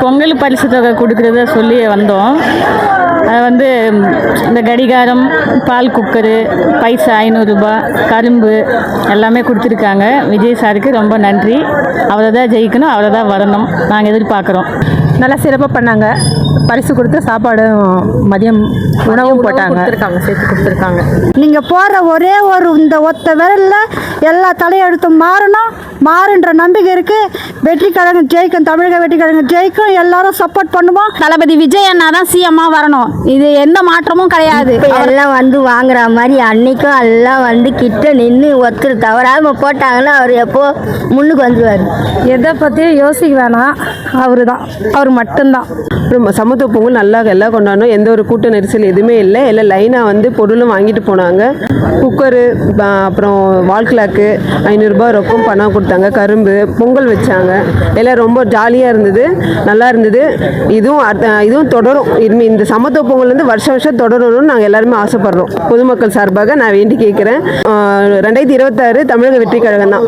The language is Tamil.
பொங்கல் பரிசு தொகை கொடுக்குறத சொல்லி வந்தோம். அது வந்து இந்த கடிகாரம், பால் குக்கரு, பைசா 500 ரூபாய், கரும்பு எல்லாமே கொடுத்துருக்காங்க. விஜய் சாருக்கு ரொம்ப நன்றி. அவரை தான் ஜெயிக்கணும், அவரை தான் வரணும் நாங்கள் எதிர்பார்க்குறோம். நல்லா சிறப்பாக பண்ணாங்க. பரிசு கொடுத்து சாப்பாடும் மதியம் உணவும் போட்டாங்க, சேர்த்து கொடுத்துருக்காங்க. நீங்கள் போடுற ஒரே ஒரு இந்த ஒத்த விரலில் எல்லா தலையெழுத்தும் மாறுன்ற நம்பிக்கை இருக்குது. வெற்றி கழகம் ஜெயிக்கும், தமிழக வெற்றி கழகம் ஜெயிக்கும். எல்லாரும் சப்போர்ட் பண்ணுவோம். தளபதி விஜய் அண்ணா தான் சிஎம்மா வரணும். இது எந்த மாற்றமும் கிடையாது. எல்லாம் வந்து வாங்குற மாதிரி அன்னைக்கும் எல்லாம் வந்து கிட்ட நின்று ஒருத்தர் தவறாமல் போட்டாங்கன்னா அவர் எப்போ முன்னுக்கு வந்துடுவார். எதை பற்றியும் யோசிக்க வேணாம், அவர் மட்டும்தான். சமத்துவ பொங்கல் நல்லா எல்லாம் கொண்டாடணும். எந்த ஒரு கூட்ட நெரிசல் எதுவுமே இல்லை. எல்லாம் லைனாக வந்து பொருளும் வாங்கிட்டு போனாங்க. குக்கரு, அப்புறம் வால் கிளாக்கு, 500 ரூபாய் ரொக்கம் பணம் கொடுத்தாங்க. கரும்பு, பொங்கல் வச்சாங்க. எல்லாம் ரொம்ப ஜாலியாக இருந்தது, நல்லா இருந்தது. இதுவும் தொடரும். இந்த சமத்துவ பொங்கல் வந்து வருஷம் தொடரணும்னு நாங்கள் எல்லாருமே ஆசைப்படுறோம். பொதுமக்கள் சார்பாக நான் வேண்டி கேட்குறேன். 2026 தமிழக வெற்றி கழகம் தான்.